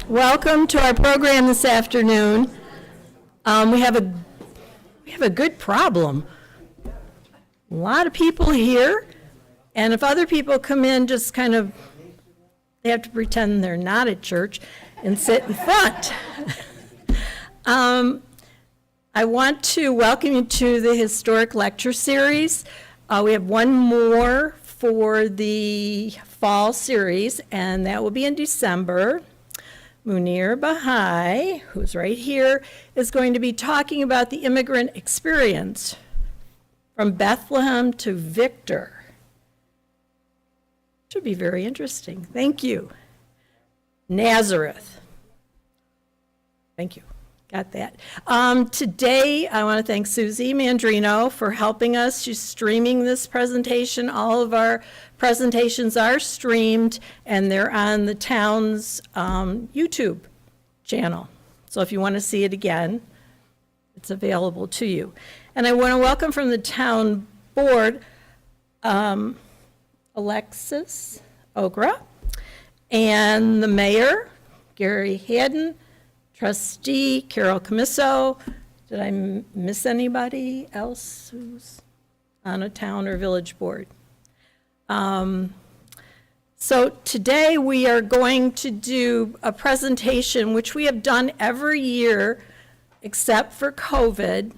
Welcome to our program this afternoon. We have a good problem. A lot of people here, and if other people come in, just kind of, they have to pretend they're not at church and sit in front. I want to welcome you to the Historic Lecture Series. We have one more for the fall series, and that will be in December. Munir Bahai, who's right here, is going to be talking about the immigrant experience from Bethlehem to Victor. Should be very interesting. Thank you. Nazareth. Thank you. Got that. Today, I want to thank Susie Mandrino for helping us. She's streaming this presentation. All of our presentations are streamed, and they're on the town's YouTube channel. So if you want to see it again, it's available to you. And I want to welcome from the town board, Alexis Ogra, and the mayor, Gary Haddon, Trustee Carol Camiso. Did I miss anybody else who's on a town or village board? So today we are going to do a presentation which we have done every year except for COVID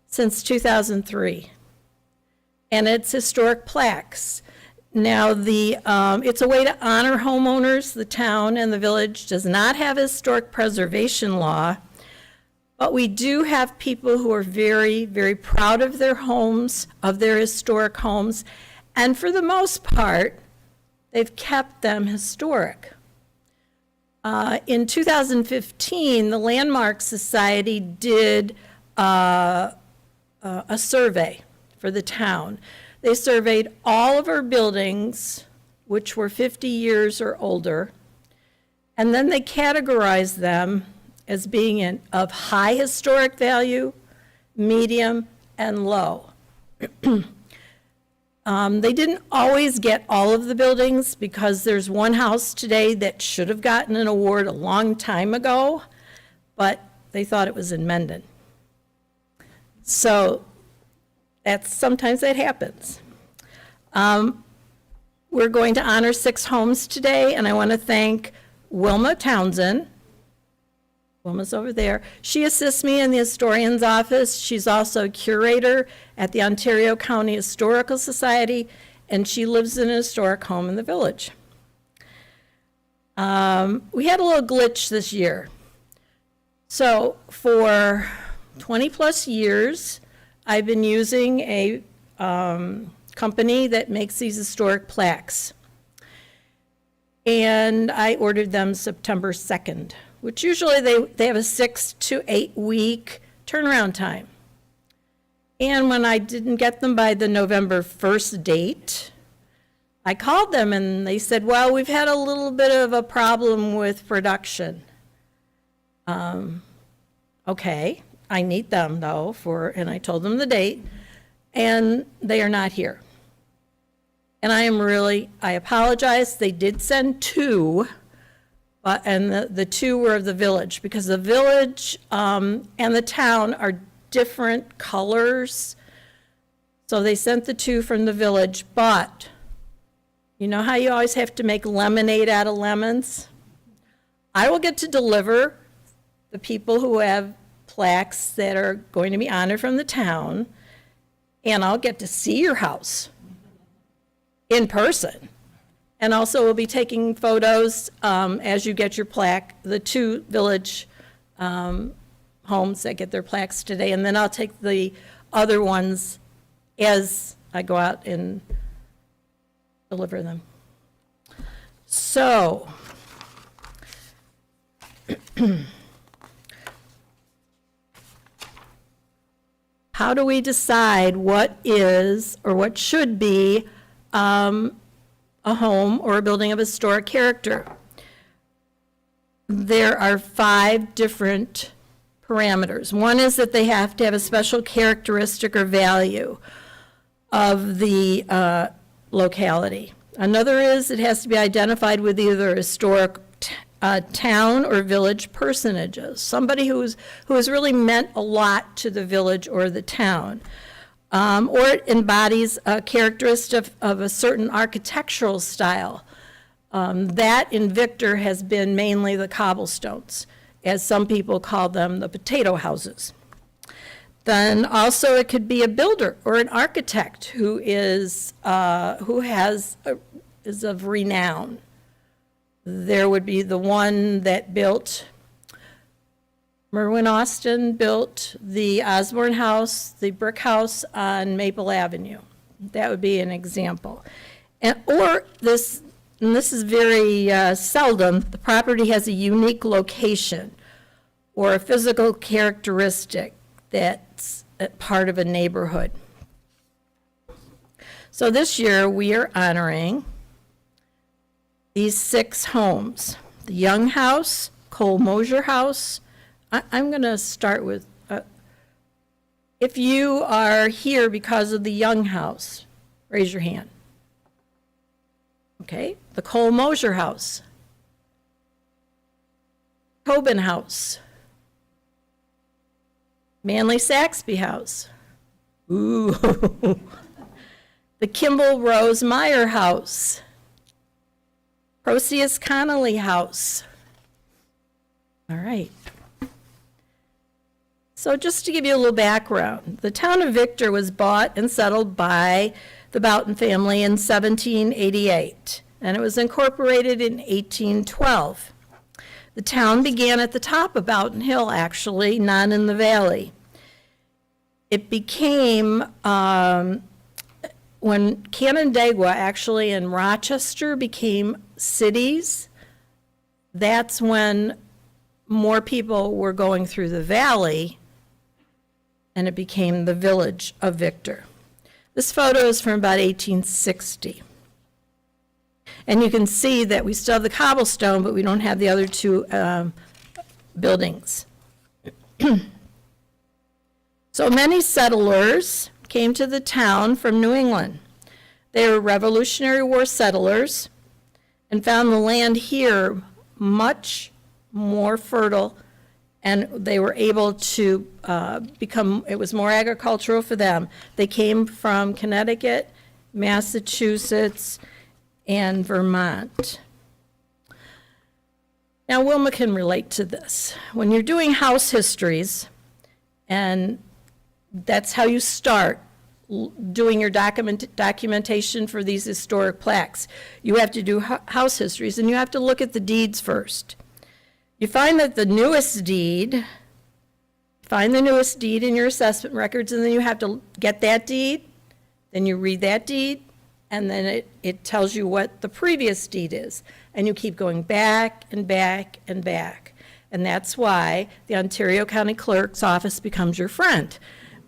since 2003. And it's historic plaques. Now, it's a way to honor homeowners. The town and the village does not have a historic preservation law, but we do have people who are very, very proud of their homes, of their historic homes, and for the most part, they've kept them historic. In 2015, the Landmark Society did a survey for the town. They surveyed all of our buildings, which were 50 years or older, and then they categorized them as being of high historic value, medium, and low. They didn't always get all of the buildings because there's one house today that should have gotten an award a long time ago, but they thought it was in Mendon. So sometimes that happens. We're going to honor 6 homes today, and I want to thank Wilma Townsend. Wilma's over there. She assists me in the historian's office. She's also a curator at the Ontario County Historical Society, and she lives in a historic home in the village. We had a little glitch this year. So for 20 plus years, I've been using a company that makes these historic plaques. And I ordered them September 2nd, which usually they have a 6 to 8 week turnaround time. And when I didn't get them by the November 1st date, I called them and they said, well, we've had a little bit of a problem with production. Okay, I need them though and I told them the date, and they are not here. And I apologize. They did send 2, and the 2 were of the village, because the village and the town are different colors. So they sent the 2 from the village, but you know how you always have to make lemonade out of lemons? I will get to deliver the people who have plaques that are going to be honored from the town, and I'll get to see your house in person. And also we'll be taking photos as you get your plaque, the 2 village homes that get their plaques today, and then I'll take the other ones as I go out and deliver them. So, how do we decide what is or what should be a home or a building of historic character? There are 5 different parameters. One is that they have to have a special characteristic or value of the locality. Another is it has to be identified with either a historic town or village personages, somebody who has really meant a lot to the village or the town. Or it embodies a characteristic of a certain architectural style. That in Victor has been mainly the cobblestones, as some people call them, the potato houses. Then also it could be a builder or an architect who is of renown. There would be the one that built, Merwin Austin built the Osborne House, the brick house on Maple Avenue. That would be an example. And this is very seldom, the property has a unique location or a physical characteristic that's a part of a neighborhood. So this year we are honoring these 6 homes: the Young House, Cole Mosier House. I'm going to start with, if you are here because of the Young House, raise your hand. Okay, the Cole Mosier House, Tobin House, Manley Saxby House, ooh, the Kimball Rose Meyer House, Proceus Connolly House. All right. So just to give you a little background, the town of Victor was bought and settled by the Boughton family in 1788, and it was incorporated in 1812. The town began at the top of Boughton Hill, actually, not in the valley. It became, when Canandaigua actually and Rochester became cities, that's when more people were going through the valley, and it became the village of Victor. This photo is from about 1860. And you can see that we still have the cobblestone, but we don't have the other 2 buildings. So many settlers came to the town from New England. They were Revolutionary War settlers and found the land here much more fertile, and they were able to it was more agricultural for them. They came from Connecticut, Massachusetts, and Vermont. Now, Wilma can relate to this. When you're doing house histories, and that's how you start doing your documentation for these historic plaques, you have to do house histories, and you have to look at the deeds first. You find that the newest deed, find the newest deed in your assessment records, and then you have to get that deed, then you read that deed, and then it tells you what the previous deed is. And you keep going back and back and back. And that's why the Ontario County Clerk's office becomes your friend,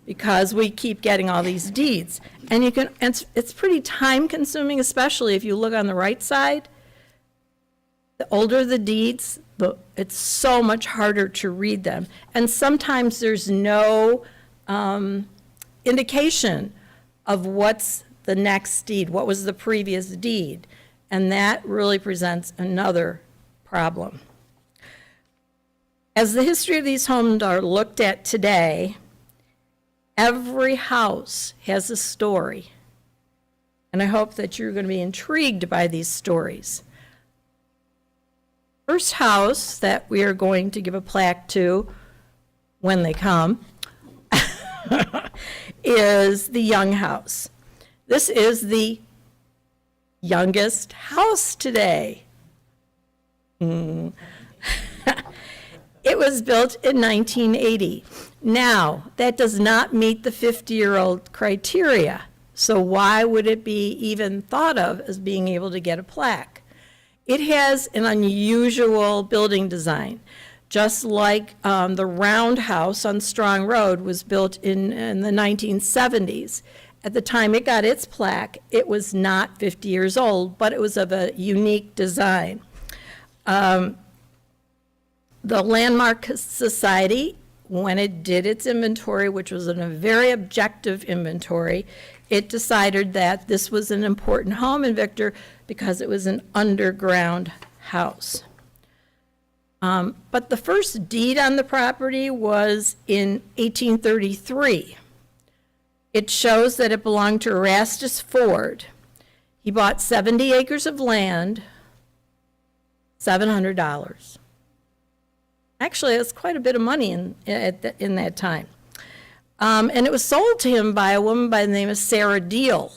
because we keep getting all these deeds. And it's pretty time consuming, especially if you look on the right side. The older the deeds, it's so much harder to read them. And sometimes there's no indication of what's the next deed, what was the previous deed. And that really presents another problem. As the history of these homes are looked at today, every house has a story. And I hope that you're going to be intrigued by these stories. First house that we are going to give a plaque to when they come is the Young House. This is the youngest house today. It was built in 1980. Now, that does not meet the 50-year-old criteria. So why would it be even thought of as being able to get a plaque? It has an unusual building design. Just like the roundhouse on Strong Road was built in the 1970s. At the time it got its plaque, it was not 50 years old, but it was of a unique design. The Landmark Society, when it did its inventory, which was a very objective inventory, it decided that this was an important home in Victor because it was an underground house. But the first deed on the property was in 1833. It shows that it belonged to Erastus Ford. He bought 70 acres of land, $700. Actually, that's quite a bit of money in that time. And it was sold to him by a woman by the name of Sarah Deal.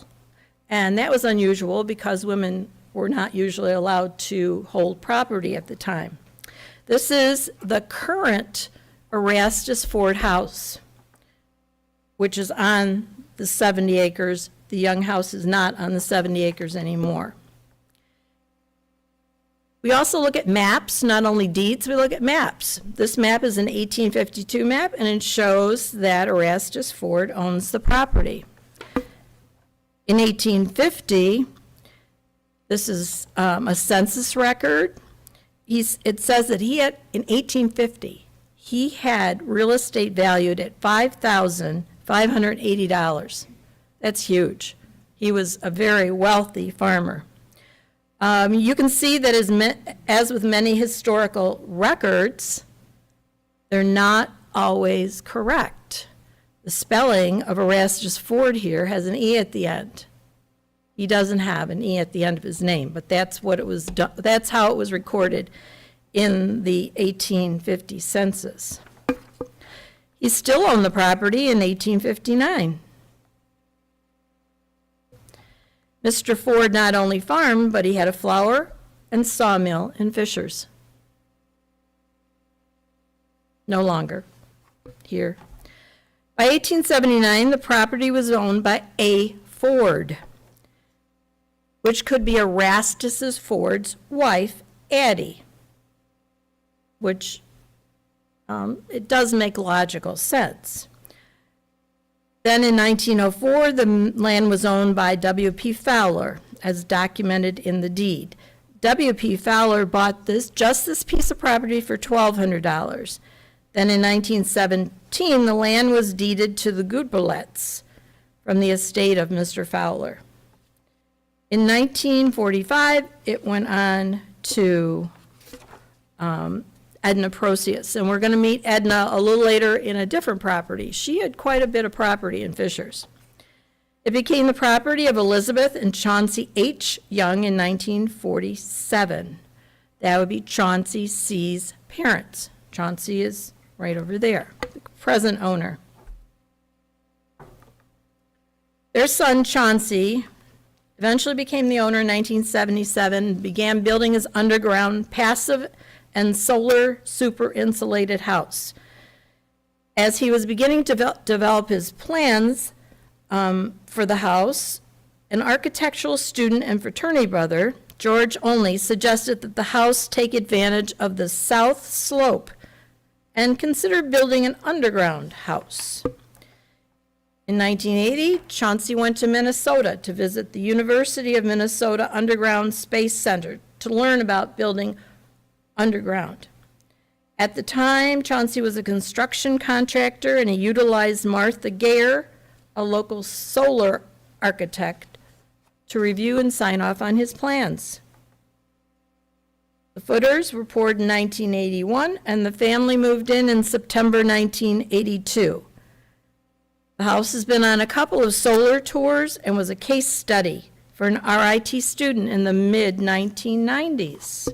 And that was unusual because women were not usually allowed to hold property at the time. This is the current Erastus Ford house, which is on the 70 acres. The Young house is not on the 70 acres anymore. We also look at maps, not only deeds, we look at maps. This map is an 1852 map, and it shows that Erastus Ford owns the property. In 1850, this is a census record. It says that in 1850, he had real estate valued at $5,580. That's huge. He was a very wealthy farmer. You can see that as with many historical records, they're not always correct. The spelling of Erastus Ford here has an E at the end. He doesn't have an E at the end of his name, but that's what it was. That's how it was recorded in the 1850 census. He still owned the property in 1859. Mr. Ford not only farmed, but he had a flour and sawmill in Fishers. No longer here. By 1879, the property was owned by A. Ford, which could be Erastus Ford's wife, Addie, which it does make logical sense. Then in 1904, the land was owned by W.P. Fowler, as documented in the deed. W.P. Fowler bought this piece of property for $1,200. Then in 1917, the land was deeded to the Goodberlets from the estate of Mr. Fowler. In 1945, it went on to Edna Procius, and we're going to meet Edna a little later in a different property. She had quite a bit of property in Fishers. It became the property of Elizabeth and Chauncey H. Young in 1947. That would be Chauncey C.'s parents. Chauncey is right over there, the present owner. Their son, Chauncey, eventually became the owner in 1977 and began building his underground passive and solar super insulated house. As he was beginning to develop his plans for the house, an architectural student and fraternity brother, George Only, suggested that the house take advantage of the south slope and consider building an underground house. In 1980, Chauncey went to Minnesota to visit the University of Minnesota Underground Space Center to learn about building underground. At the time, Chauncey was a construction contractor, and he utilized Martha Gare, a local solar architect, to review and sign off on his plans. The footers were poured in 1981, and the family moved in September 1982. The house has been on a couple of solar tours and was a case study for an RIT student in the mid-1990s.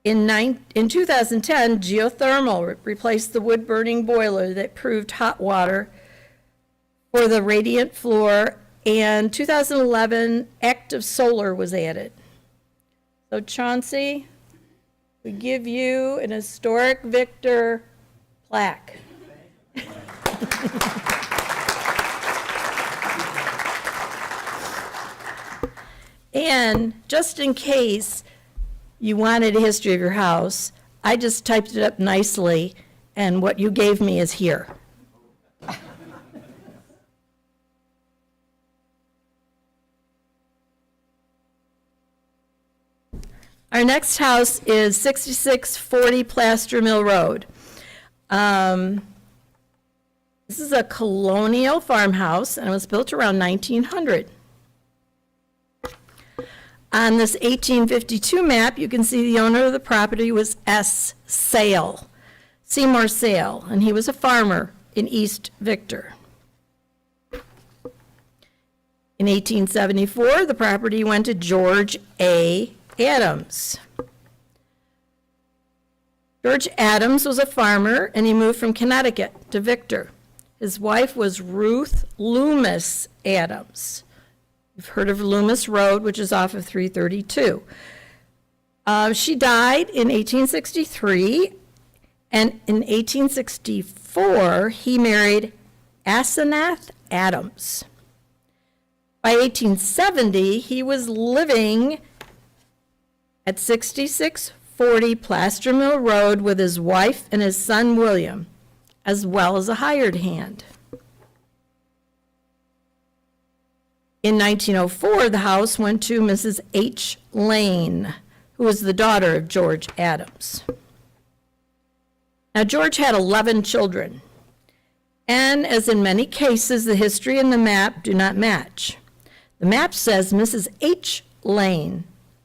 In 2010, geothermal replaced the wood-burning boiler that proved hot water for the radiant floor, and 2011, active solar was added. So Chauncey, we give you an historic Victor plaque. And just in case you wanted a history of your house, I just typed it up nicely, and what you gave me is here. Our next house is 6640 Plaster Mill Road. This is a colonial farmhouse, and it was built around 1900. On this 1852 map, you can see the owner of the property was S. Sale, Seymour Sale, and he was a farmer in East Victor. In 1874, the property went to George A. Adams. George Adams was a farmer, and he moved from Connecticut to Victor. His wife was Ruth Loomis Adams. You've heard of Loomis Road, which is off of 332. She died in 1863, and in 1864, he married Asenath Adams. By 1870, he was living at 6640 Plaster Mill Road with his wife and his son William, as well as a hired hand. In 1904, the house went to Mrs. H. Lane, who was the daughter of George Adams. Now, George had 11 children, and as in many cases, the history and the map do not match. The map says Mrs. H. Lane,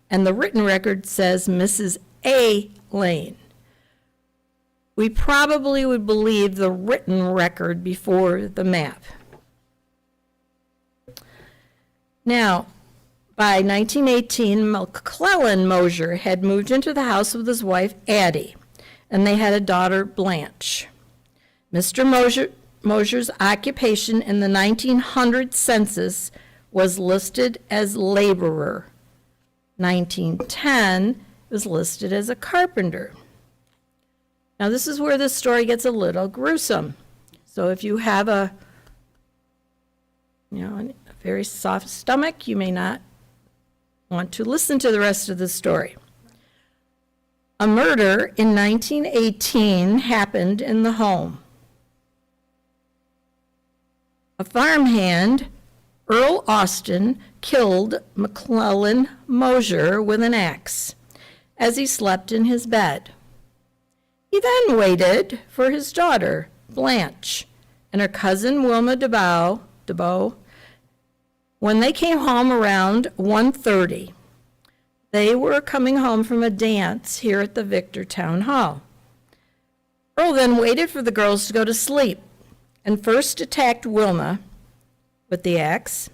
and the written record says Mrs. A. Lane. We probably would believe the written record before the map. Now, by 1918, McClellan Mosier had moved into the house with his wife, Addie, and they had a daughter, Blanche. Mr. Mosier's occupation in the 1900 census was listed as laborer. 1910 was listed as a carpenter. Now, this is where this story gets a little gruesome. So if you have a very soft stomach, you may not want to listen to the rest of the story. A murder in 1918 happened in the home. A farmhand, Earl Austin, killed McClellan Mosier with an axe as he slept in his bed. He then waited for his daughter, Blanche, and her cousin, Wilma DeBow. When they came home around 1:30, they were coming home from a dance here at the Victor Town Hall. Earl then waited for the girls to go to sleep and first attacked Wilma with the axe,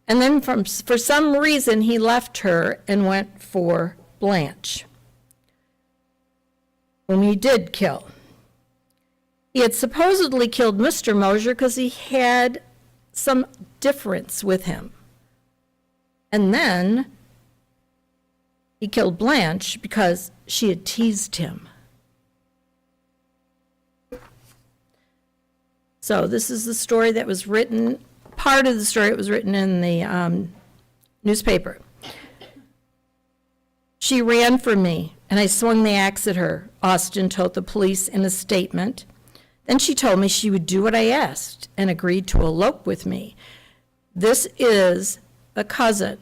and then for some reason he left her and went for Blanche, whom he did kill. He had supposedly killed Mr. Mosier because he had some difference with him. And then he killed Blanche because she had teased him. So this is the story that was written, part of the story that was written in the newspaper. She ran from me, and I swung the axe at her, Austin told the police in a statement. Then she told me she would do what I asked and agreed to elope with me. This is a cousin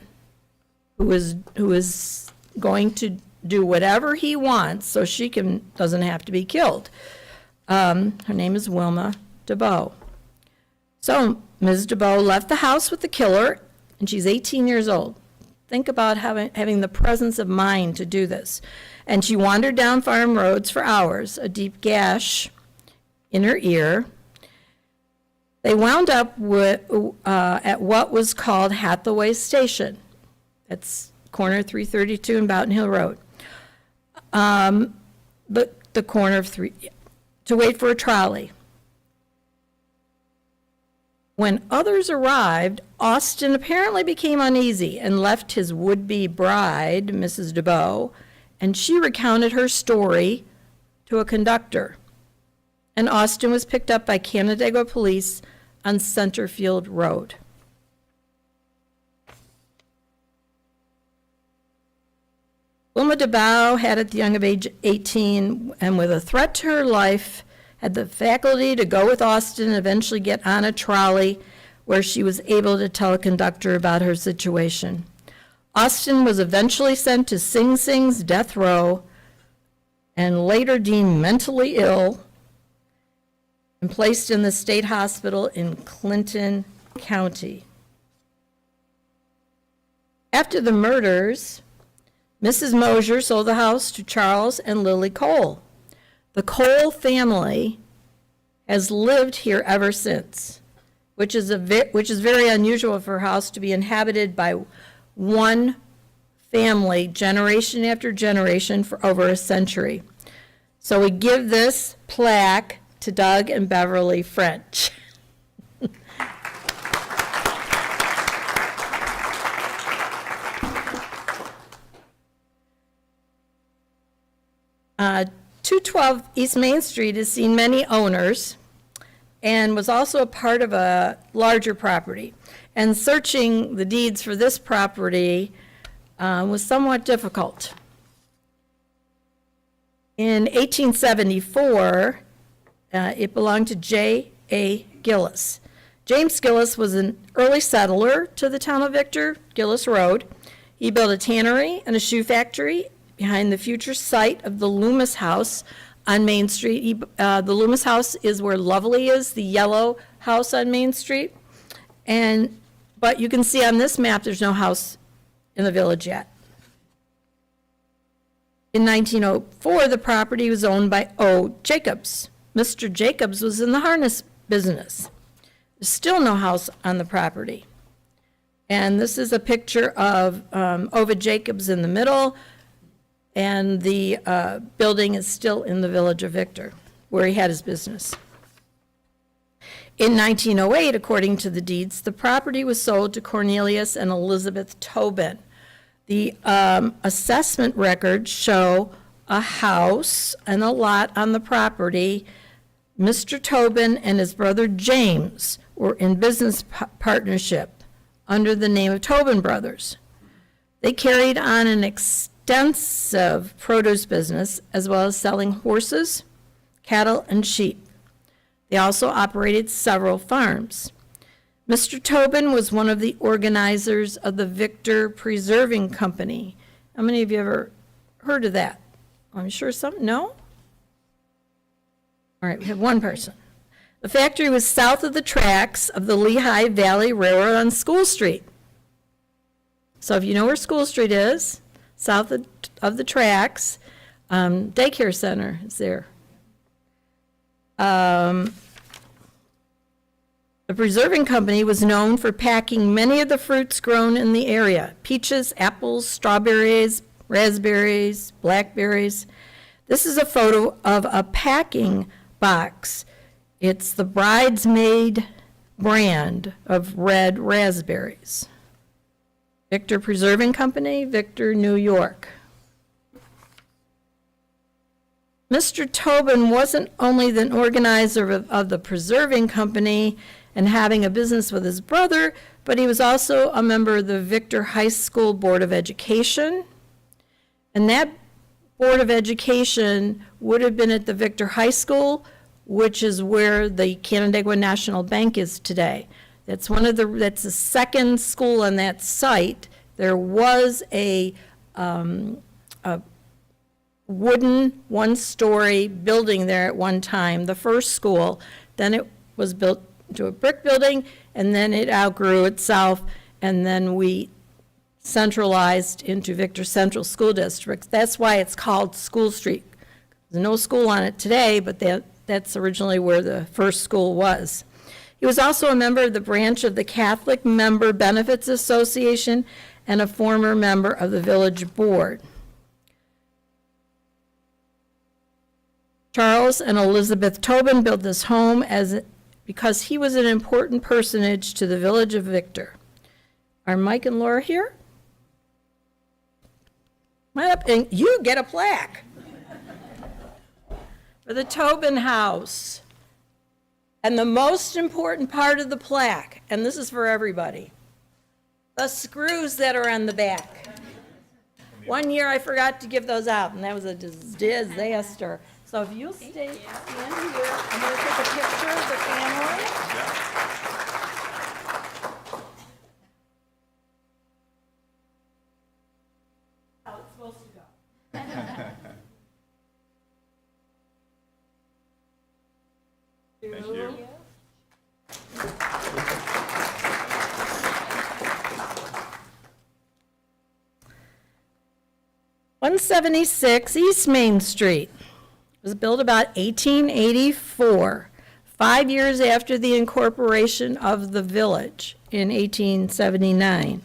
who is going to do whatever he wants so she doesn't have to be killed. Her name is Wilma DeBow. So Ms. DeBow left the house with the killer, and she's 18 years old. Think about having the presence of mind to do this. And she wandered down farm roads for hours, a deep gash in her ear. They wound up at what was called Hathaway Station. That's corner 332 and Boughton Hill Road. The corner of to wait for a trolley. When others arrived, Austin apparently became uneasy and left his would-be bride, Mrs. DeBow, and she recounted her story to a conductor. And Austin was picked up by Canandaigua police on Centerfield Road. Wilma DeBow had at the young of age 18, and with a threat to her life, had the faculty to go with Austin and eventually get on a trolley where she was able to tell a conductor about her situation. Austin was eventually sent to Sing Sing's death row and later deemed mentally ill and placed in the state hospital in Clinton County. After the murders, Mrs. Mosier sold the house to Charles and Lily Cole. The Cole family has lived here ever since, which is very unusual for a house to be inhabited by one family generation after generation for over a century. So we give this plaque to Doug and Beverly French. Uh, 212 East Main Street has seen many owners and was also a part of a larger property. And searching the deeds for this property was somewhat difficult. In 1874, it belonged to J.A. Gillis. James Gillis was an early settler to the town of Victor, Gillis Road. He built a tannery and a shoe factory behind the future site of the Loomis House on Main Street. The Loomis House is where Lovely is, the yellow house on Main Street. But you can see on this map, there's no house in the village yet. In 1904, the property was owned by O. Jacobs. Mr. Jacobs was in the harness business. There's still no house on the property. And this is a picture of Ovid Jacobs in the middle, and the building is still in the village of Victor, where he had his business. In 1908, according to the deeds, the property was sold to Cornelius and Elizabeth Tobin. The assessment records show a house and a lot on the property. Mr. Tobin and his brother James were in business partnership under the name of Tobin Brothers. They carried on an extensive produce business, as well as selling horses, cattle, and sheep. They also operated several farms. Mr. Tobin was one of the organizers of the Victor Preserving Company. How many of you ever heard of that? I'm sure some, no? All right, we have one person. The factory was south of the tracks of the Lehigh Valley Railroad on School Street. So if you know where School Street is, south of the tracks, daycare center is there. The Preserving Company was known for packing many of the fruits grown in the area: peaches, apples, strawberries, raspberries, blackberries. This is a photo of a packing box. It's the Bridesmaid brand of red raspberries. Victor Preserving Company, Victor, New York. Mr. Tobin wasn't only the organizer of the Preserving Company and having a business with his brother, but he was also a member of the Victor High School Board of Education. And that Board of Education would have been at the Victor High School, which is where the Canandaigua National Bank is today. That's the second school on that site. There was a wooden one-story building there at one time, the first school. Then it was built into a brick building, and then it outgrew itself, and then we centralized into Victor Central School District. That's why it's called School Street. There's no school on it today, but that's originally where the first school was. He was also a member of the branch of the Catholic Member Benefits Association and a former member of the village board. Charles and Elizabeth Tobin built this home because he was an important personage to the village of Victor. Are Mike and Laura here? Come on up, and you get a plaque for the Tobin house. And the most important part of the plaque, and this is for everybody, the screws that are on the back. One year I forgot to give those out, and that was a disaster. So if you'll stand here, I'm going to take a picture of the family. How it's supposed to go. Thank you. 176 East Main Street was built about 1884, 5 years after the incorporation of the village in 1879.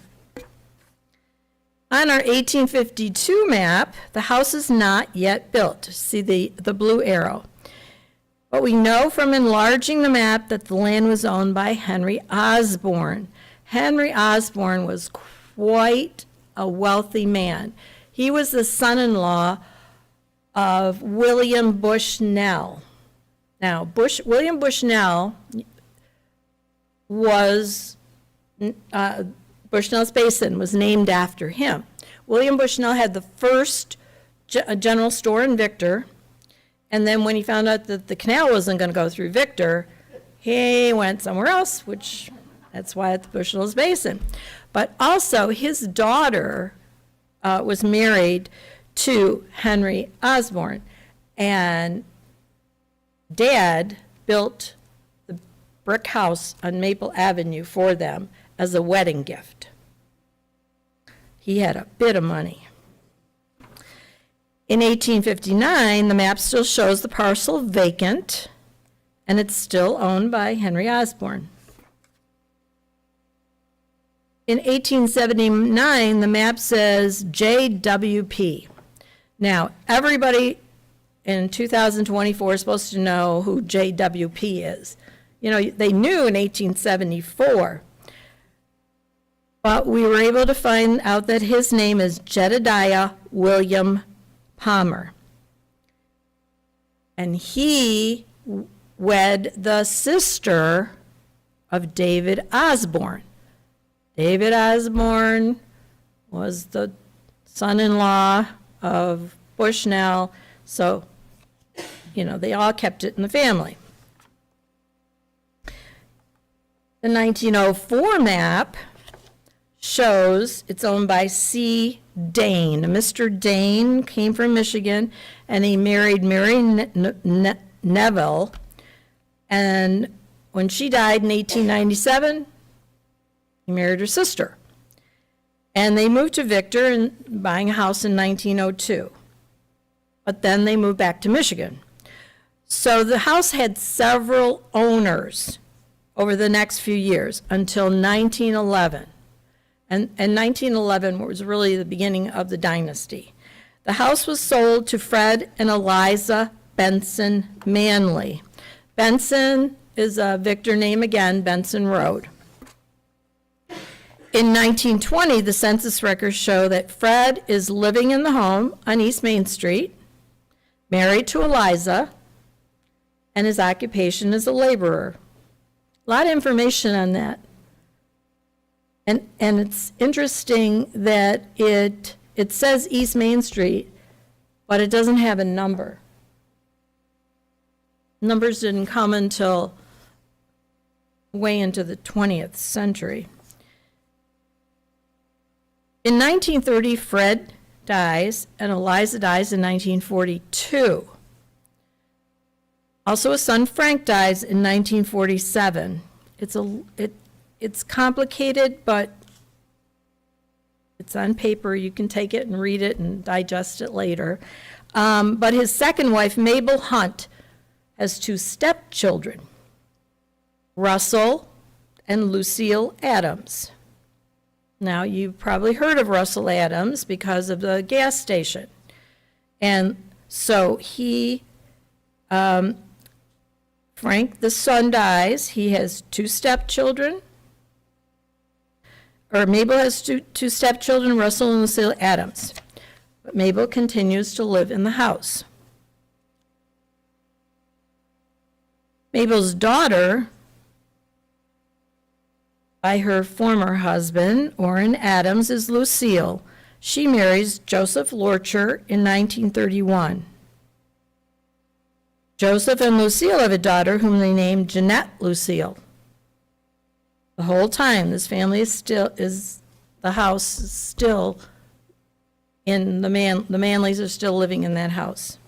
On our 1852 map, the house is not yet built. See the blue arrow. But we know from enlarging the map that the land was owned by Henry Osborne. Henry Osborne was quite a wealthy man. He was the son-in-law of William Bushnell. Now, William Bushnell was, Bushnell's Basin was named after him. William Bushnell had the first general store in Victor, and then when he found out that the canal wasn't going to go through Victor, he went somewhere else, which that's why it's Bushnell's Basin. But also, his daughter was married to Henry Osborne, and Dad built the brick house on Maple Avenue for them as a wedding gift. He had a bit of money. In 1859, the map still shows the parcel vacant, and it's still owned by Henry Osborne. In 1879, the map says JWP. Now, everybody in 2024 is supposed to know who JWP is. You know, they knew in 1874, but we were able to find out that his name is Jedediah William Palmer. And he wed the sister of David Osborne. David Osborne was the son-in-law of Bushnell, so, you know, they all kept it in the family. The 1904 map shows it's owned by C. Dane. Mr. Dane came from Michigan, and he married Mary Neville, and when she died in 1897, he married her sister. And they moved to Victor and buying a house in 1902. But then they moved back to Michigan. So the house had several owners over the next few years until 1911. And 1911 was really the beginning of the dynasty. The house was sold to Fred and Eliza Benson Manley. Benson is a Victor name again, Benson Road. In 1920, the census records show that Fred is living in the home on East Main Street, married to Eliza, and his occupation is a laborer. A lot of information on that. And it's interesting that it says East Main Street, but it doesn't have a number. Numbers didn't come until way into the 20th century. In 1930, Fred dies, and Eliza dies in 1942. Also, a son, Frank, dies in 1947. It's complicated, but it's on paper. You can take it and read it and digest it later. But his second wife, Mabel Hunt, has two stepchildren, Russell and Lucille Adams. Now, you've probably heard of Russell Adams because of the gas station. And so Frank, the son, dies. He has two stepchildren. Or Mabel has two stepchildren, Russell and Lucille Adams. But Mabel continues to live in the house. Mabel's daughter, by her former husband, Orrin Adams, is Lucille. She marries Joseph Lorcher in 1931. Joseph and Lucille have a daughter whom they named Jeanette Lucille. The whole time, this family the house is still in the Manleys are still living in that house.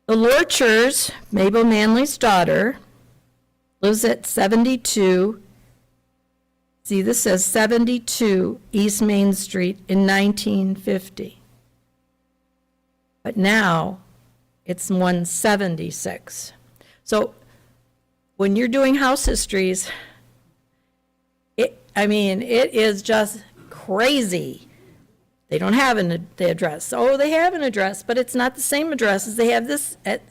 The Lorchers, Mabel Manley's daughter, lives at 72 See, this says 72 East Main Street in 1950. But now it's 176. So when you're doing house histories, it is just crazy. They don't have the address. Oh, they have an address, but it's not the same address as they have this, and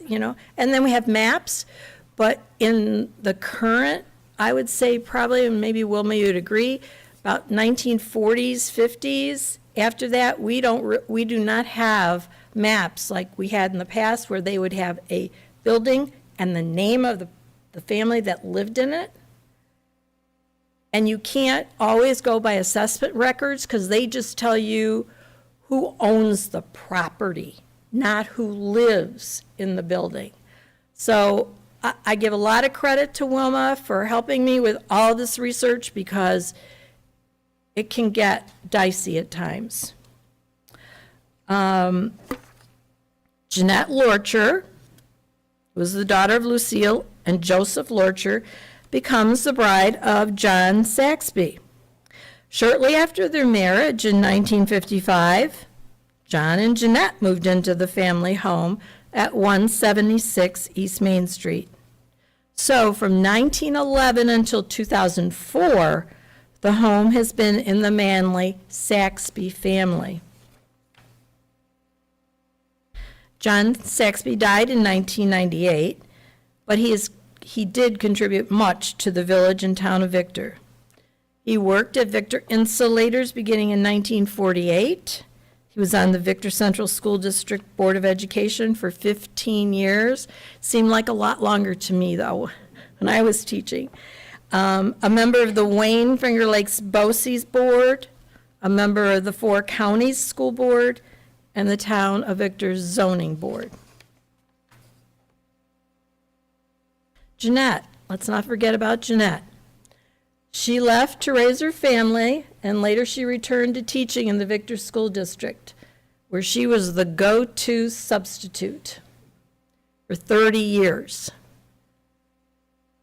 then we have maps. But in the current, I would say probably, and maybe Wilma, you'd agree, about 1940s, 50s. After that, we do not have maps like we had in the past, where they would have a building and the name of the family that lived in it. And you can't always go by assessment records, because they just tell you who owns the property, not who lives in the building. So I give a lot of credit to Wilma for helping me with all this research, because it can get dicey at times. Jeanette Lorcher was the daughter of Lucille and Joseph Lorcher, becomes the bride of John Saxby. Shortly after their marriage in 1955, John and Jeanette moved into the family home at 176 East Main Street. So from 1911 until 2004, the home has been in the Manley Saxby family. John Saxby died in 1998, but he did contribute much to the village and town of Victor. He worked at Victor Insulators beginning in 1948. He was on the Victor Central School District Board of Education for 15 years. Seemed like a lot longer to me, though, when I was teaching. A member of the Wayne Finger Lakes BOCES Board, a member of the Four Counties School Board, and the Town of Victor's Zoning Board. Jeanette, let's not forget about Jeanette. She left to raise her family, and later she returned to teaching in the Victor School District, where she was the go-to substitute for 30 years.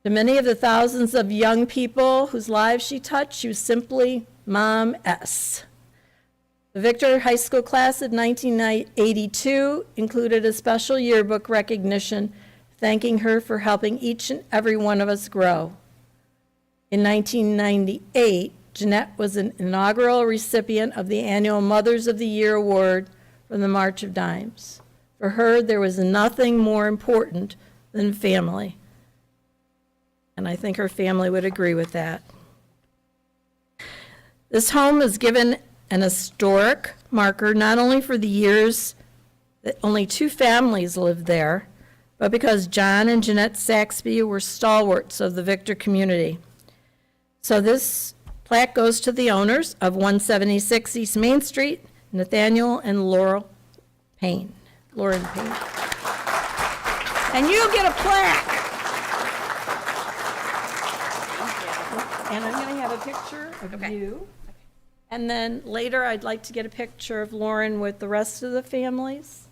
To many of the thousands of young people whose lives she touched, she was simply Mom S. The Victor High School class of 1982 included a special yearbook recognition thanking her for helping each and every one of us grow. In 1998, Jeanette was an inaugural recipient of the annual Mothers of the Year Award from the March of Dimes. For her, there was nothing more important than family. And I think her family would agree with that. This home is given an historic marker, not only for the years that only two families lived there, but because John and Jeanette Saxby were stalwarts of the Victor community. So this plaque goes to the owners of 176 East Main Street, Nathaniel and Lauren Payne. And you get a plaque. And I'm going to have a picture of you. And then later, I'd like to get a picture of Lauren with the rest of the families.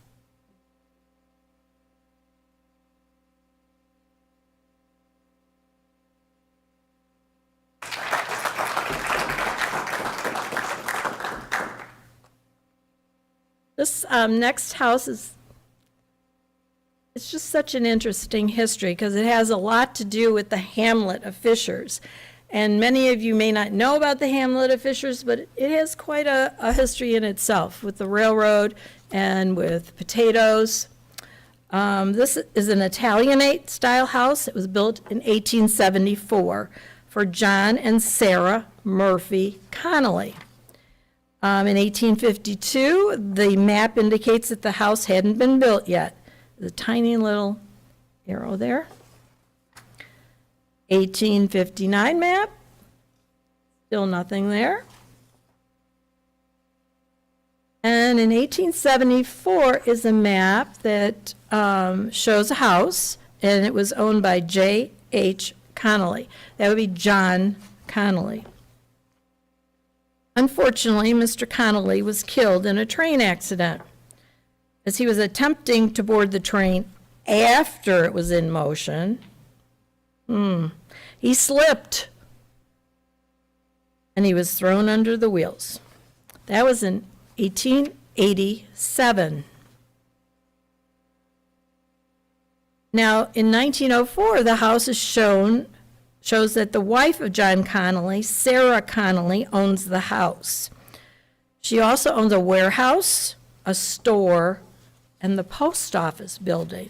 This next house it's just such an interesting history, because it has a lot to do with the hamlet of Fishers. And many of you may not know about the hamlet of Fishers, but it has quite a history in itself with the railroad and with potatoes. This is an Italianate style house. It was built in 1874 for John and Sarah Murphy Connolly. In 1852, the map indicates that the house hadn't been built yet. The tiny little arrow there. 1859 map, still nothing there. And in 1874 is a map that shows a house, and it was owned by J.H. Connolly. That would be John Connolly. Unfortunately, Mr. Connolly was killed in a train accident as he was attempting to board the train after it was in motion. He slipped and he was thrown under the wheels. That was in 1887. Now, in 1904, the house shows that the wife of John Connolly, Sarah Connolly, owns the house. She also owns a warehouse, a store, and the post office building.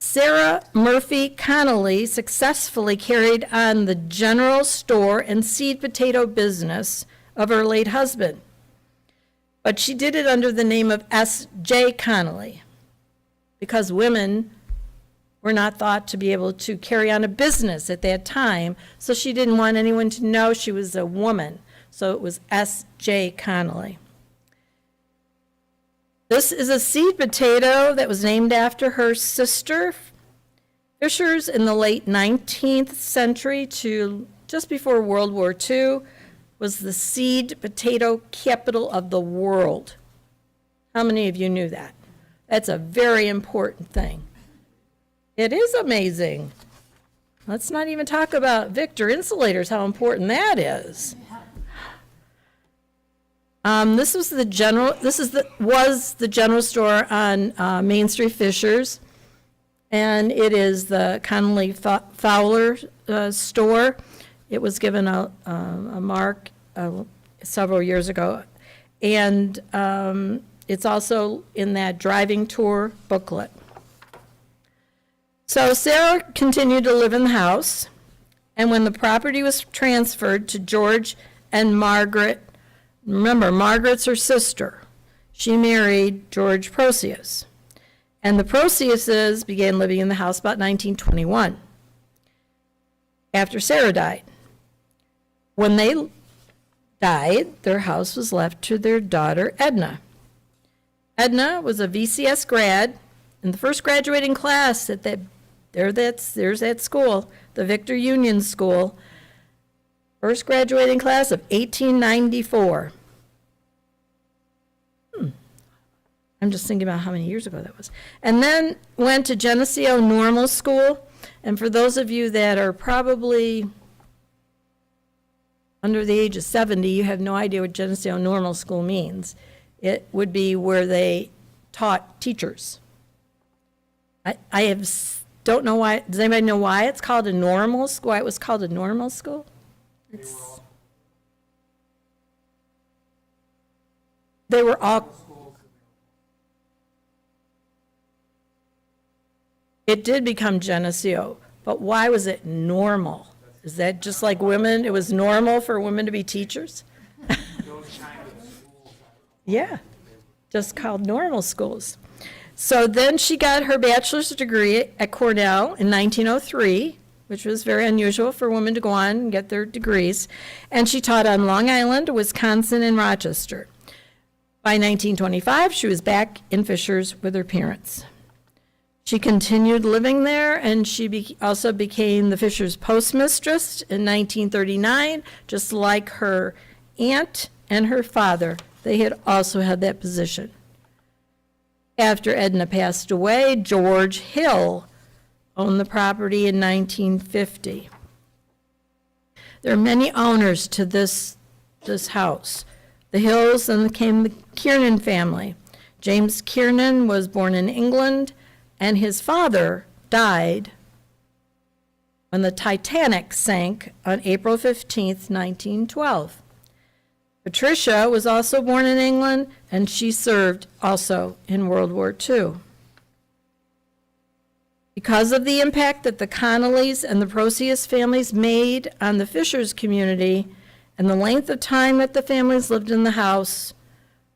Sarah Murphy Connolly successfully carried on the general store and seed potato business of her late husband, but she did it under the name of S.J. Connolly because women were not thought to be able to carry on a business at that time, so she didn't want anyone to know she was a woman, so it was S.J. Connolly. This is a seed potato that was named after her sister. Fishers in the late 19th century to just before World War II was the seed potato capital of the world. How many of you knew that? That's a very important thing. It is amazing. Let's not even talk about Victor Insulators, how important that is. This was the general store on Main Street Fishers, and it is the Connolly Fowler store. It was given a mark several years ago, and it's also in that driving tour booklet. So Sarah continued to live in the house, and when the property was transferred to George and Margaret, remember, Margaret's her sister. She married George Procius. And the Prociuses began living in the house about 1921, after Sarah died. When they died, their house was left to their daughter, Edna. Edna was a VCS grad, and the first graduating class at there's that school, the Victor Union School, first graduating class of 1894. I'm just thinking about how many years ago that was. And then went to Geneseo Normal School. And for those of you that are probably under the age of 70, you have no idea what Geneseo Normal School means. It would be where they taught teachers. Don't know why. Does anybody know why it's called a normal school? Why it was called a normal school? They were all. It did become Geneseo, but why was it normal? Is that just like women? It was normal for women to be teachers? Yeah, just called normal schools. So then she got her bachelor's degree at Cornell in 1903, which was very unusual for women to go on and get their degrees. And she taught on Long Island, Wisconsin, and Rochester. By 1925, she was back in Fishers with her parents. She continued living there, and she also became the Fishers postmistress in 1939, just like her aunt and her father. They had also had that position. After Edna passed away, George Hill owned the property in 1950. There are many owners to this house. The Hills then came the Kiernan family. James Kiernan was born in England, and his father died when the Titanic sank on April 15th, 1912. Patricia was also born in England, and she served also in World War II. Because of the impact that the Connollys and the Procius families made on the Fishers community and the length of time that the families lived in the house,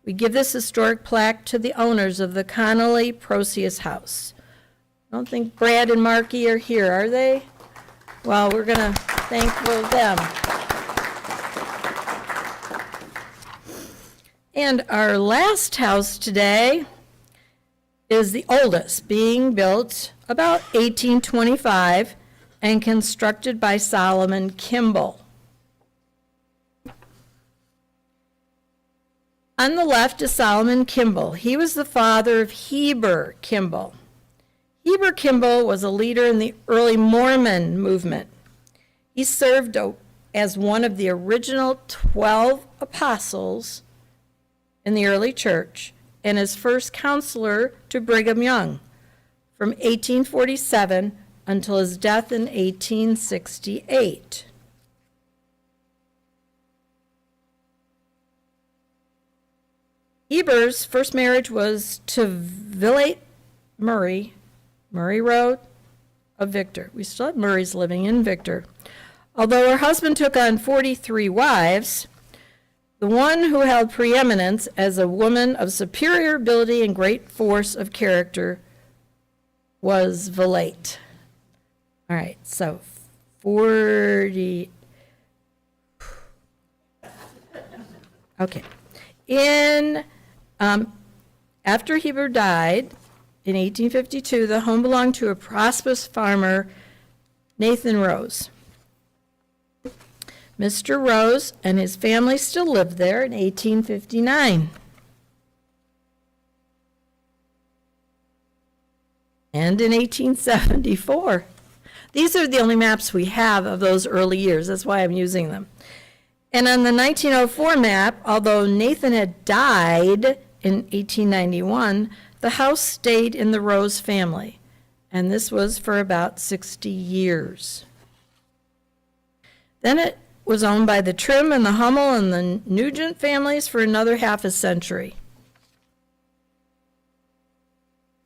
we give this historic plaque to the owners of the Connolly Procius house. I don't think Brad and Marky are here, are they? Well, we're going to thank them. And our last house today is the oldest, being built about 1825 and constructed by Solomon Kimball. On the left is Solomon Kimball. He was the father of Heber Kimball. Heber Kimball was a leader in the early Mormon movement. He served as one of the original 12 apostles in the early church and as first counselor to Brigham Young from 1847 until his death in 1868. Heber's first marriage was to Villate Murray Road of Victor. We still have Murrays living in Victor. Although her husband took on 43 wives, the one who held preeminence as a woman of superior ability and great force of character was Villate. All right, so 40. Okay. After Heber died in 1852, the home belonged to a prosperous farmer, Nathan Rose. Mr. Rose and his family still lived there in 1859. And in 1874. These are the only maps we have of those early years. That's why I'm using them. And on the 1904 map, although Nathan had died in 1891, the house stayed in the Rose family. And this was for about 60 years. Then it was owned by the Trim and the Hummel and the Nugent families for another half a century.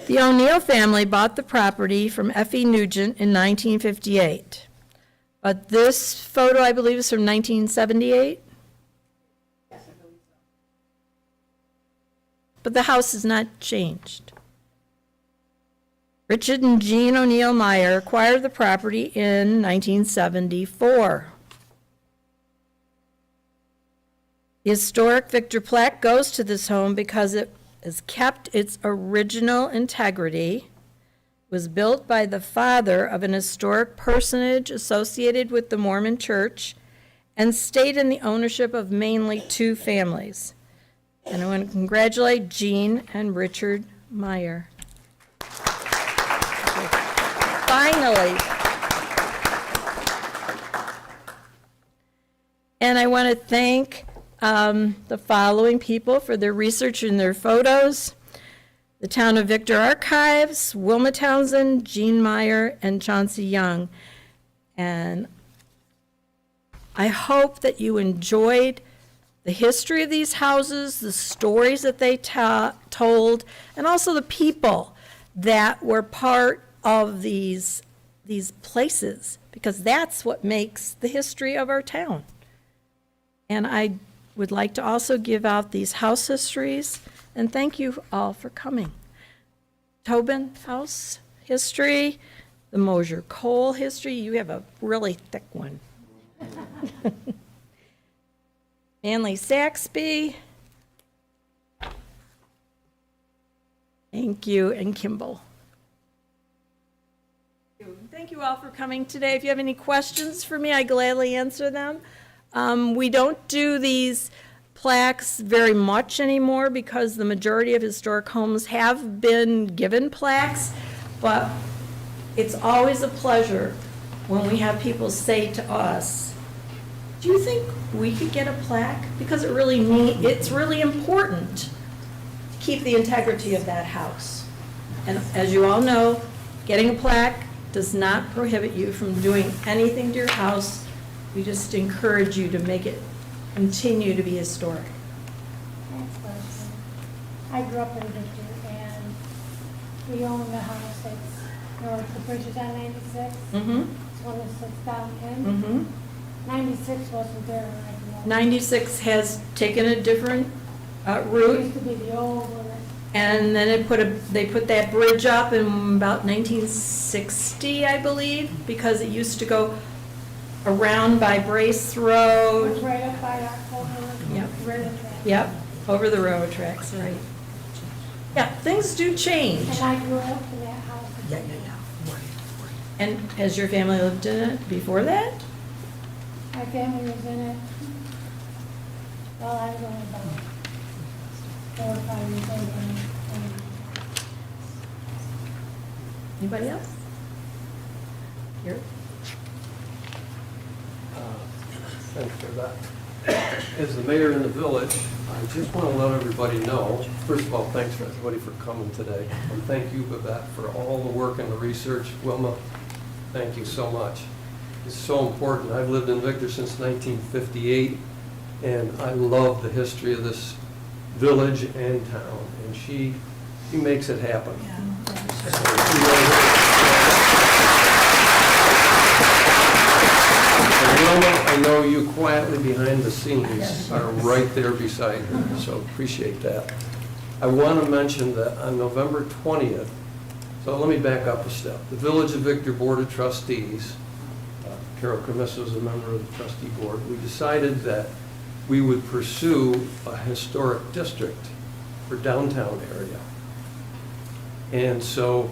The O'Neill family bought the property from F.E. Nugent in 1958. But this photo, I believe, is from 1978? Yes, I believe so. But the house has not changed. Richard and Jean O'Neill Meyer acquired the property in 1974. The historic Victor plaque goes to this home because it has kept its original integrity, was built by the father of an historic personage associated with the Mormon Church, and stayed in the ownership of mainly two families. And I want to congratulate Jean and Richard Meyer. Finally. And I want to thank the following people for their research and their photos: the Town of Victor Archives, Wilma Townsend, Jean Meyer, and Chauncey Young. And I hope that you enjoyed the history of these houses, the stories that they told, and also the people that were part of these places, because that's what makes the history of our town. And I would like to also give out these house histories, and thank you all for coming. Tobin House history, the Mosier Cole history. You have a really thick one. Manley Saxby. Thank you, and Kimball. Thank you all for coming today. If you have any questions for me, I gladly answer them. We don't do these plaques very much anymore because the majority of historic homes have been given plaques, but it's always a pleasure when we have people say to us, do you think we could get a plaque? Because it's really important to keep the integrity of that house. And as you all know, getting a plaque does not prohibit you from doing anything to your house. We just encourage you to make it continue to be historic. Thanks, Leslie. I grew up in Victor, and we own the house that's north of Bridges on 96. Mm-hmm. It's one that sits down in. Mm-hmm. 96 wasn't there when I grew up. 96 has taken a different It route, used to be the old one. and then they put that bridge up in about 1960, I believe, because it used to go around by Brace It Road. was right up by our corner. Yep. Railroad track. Yep, over the railroad tracks, right. Yeah, things do change. And I grew up in that house. And has your family lived in it before that? My family was in it. Well, I was only about 4 or 5 years old when Anybody else? Here? Thanks for that. As the mayor in the village, I just want to let everybody know, first of all, thanks for everybody for coming today. And thank you, Babette, for all the work and the research. Wilma, thank you so much. It's so important. I've lived in Victor since 1958, and I love the history of this village and town, and she makes it happen. And Wilma, I know you quietly behind the scenes are right there beside her, so appreciate that. I want to mention that on November 20th, so let me back up a step. The Village of Victor Board of Trustees, Carol Comissa is a member of the trustee board, we decided that we would pursue a historic district for downtown area. And so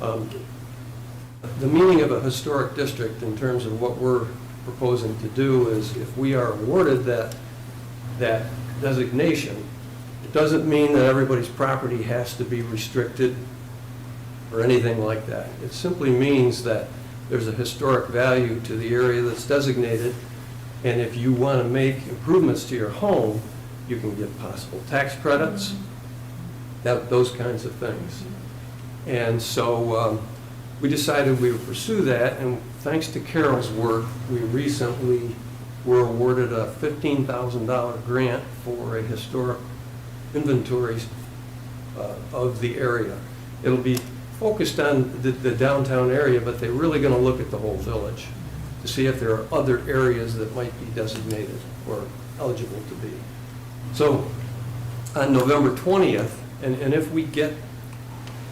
the meaning of a historic district in terms of what we're proposing to do is if we are awarded that designation, it doesn't mean that everybody's property has to be restricted or anything like that. It simply means that there's a historic value to the area that's designated, and if you want to make improvements to your home, you can get possible tax credits, those kinds of things. And so we decided we would pursue that, and thanks to Carol's work, we recently were awarded a $15,000 grant for a historic inventory of the area. It'll be focused on the downtown area, but they're really going to look at the whole village to see if there are other areas that might be designated or eligible to be. So on November 20th, and if we get,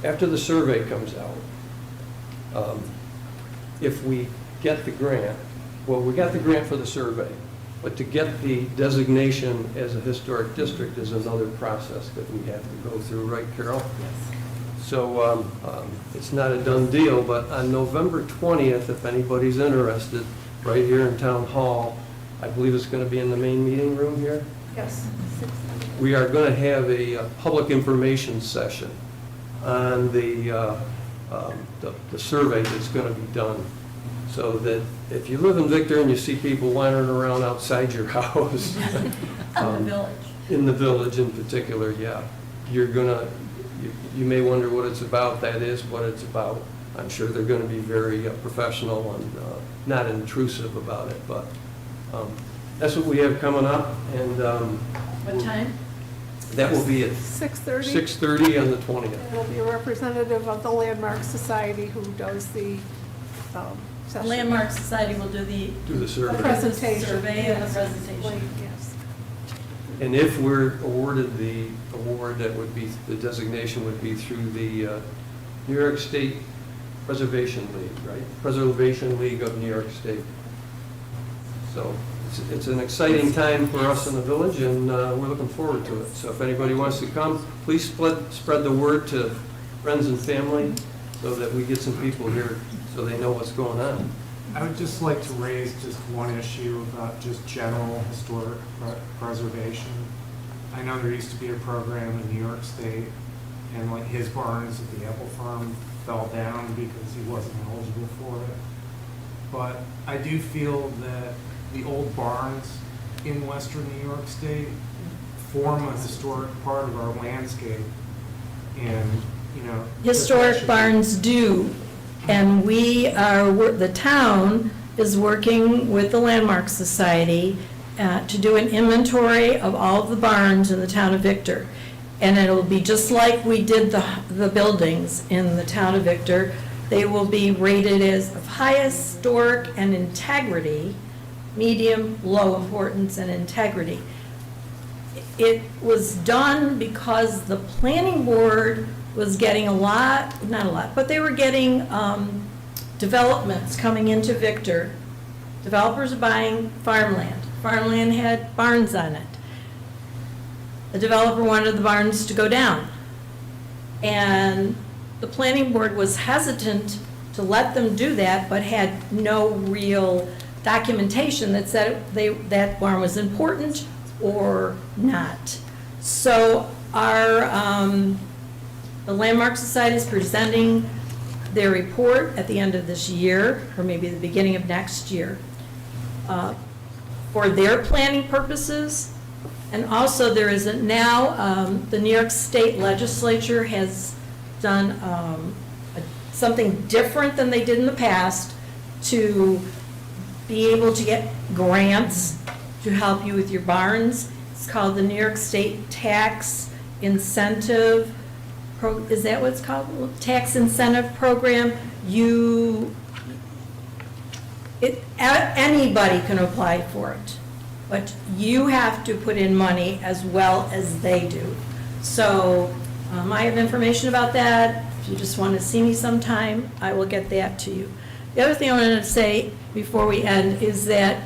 after the survey comes out, if we get the grant, well, we got the grant for the survey, but to get the designation as a historic district is another process that we have to go through, right, Carol? Yes. So it's not a done deal, but on November 20th, if anybody's interested, right here in Town Hall, I believe it's going to be in the main meeting room here. Yes. We are going to have a public information session on the survey that's going to be done, so that if you live in Victor and you see people wandering around outside your house, in the village in particular, yeah, you're gonna, you may wonder what it's about. That is what it's about. I'm sure they're going to be very professional and not intrusive about it, but that's what we have coming up. And What time? that will be at 6:30. 6:30 on the 20th. Will be a representative of the Landmark Society who does the The session. Landmark Society will do Do the survey. Presentation. survey and the Yes. presentation. Yes. And if we're awarded the award, that would be, the designation would be through the New York State Preservation League, right? Preservation League of New York State. So it's an exciting time for us in the village, and we're looking forward to it. So if anybody wants to come, please spread the word to friends and family so that we get some people here so they know what's going on. I would just like to raise just one issue about just general historic preservation. I know there used to be a program in New York State, and like his barns at the Apple Farm fell down because he wasn't eligible for it. But I do feel that the old barns in western New York State form a historic part of our landscape, and, you know. Historic barns do, and the town is working with the Landmark Society to do an inventory of all of the barns in the town of Victor. And it'll be just like we did the buildings in the town of Victor. They will be rated as of high historic and integrity, medium, low importance, and integrity. It was done because the planning board was getting not a lot, but they were getting developments coming into Victor. Developers are buying farmland. Farmland had barns on it. The developer wanted the barns to go down. And the planning board was hesitant to let them do that, but had no real documentation that said that barn was important or not. So the Landmark Society is presenting their report at the end of this year, or maybe the beginning of next year. for their planning purposes. And also, there is now, the New York State Legislature has done something different than they did in the past to be able to get grants to help you with your barns. It's called the New York State Tax Incentive, is that what it's called? Tax Incentive Program. Anybody can apply for it, but you have to put in money as well as they do. So I have information about that. If you just want to see me sometime, I will get that to you. The other thing I wanted to say before we end is that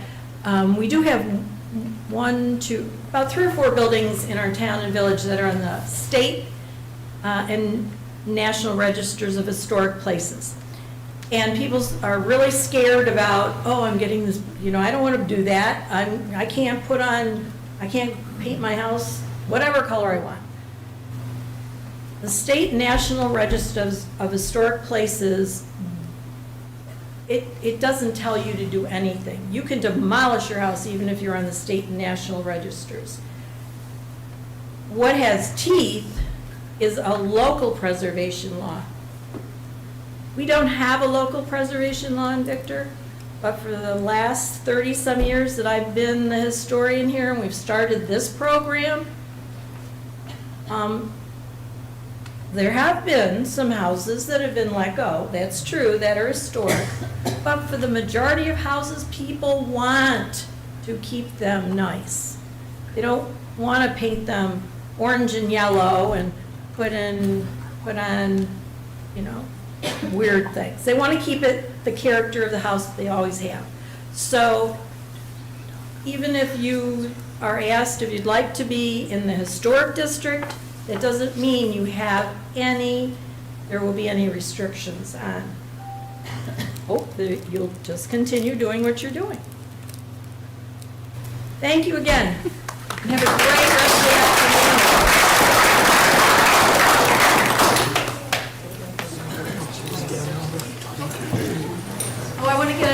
we do have about 3 or 4 buildings in our town and village that are on the state and national registers of historic places. And people are really scared about, oh, I'm getting this, I don't want to do that. I can't paint my house whatever color I want. The state and national registers of historic places, it doesn't tell you to do anything. You can demolish your house even if you're on the state and national registers. What has teeth is a local preservation law. We don't have a local preservation law in Victor, but for the last 30-some years that I've been the historian here and we've started this program, there have been some houses that have been let go, that's true, that are historic, but for the majority of houses, people want to keep them nice. They don't want to paint them orange and yellow and put on, weird things. They want to keep it the character of the house that they always have. So even if you are asked if you'd like to be in the historic district, that doesn't mean you have there will be any restrictions on. Hope that you'll just continue doing what you're doing. Thank you again. Have a great rest of the afternoon.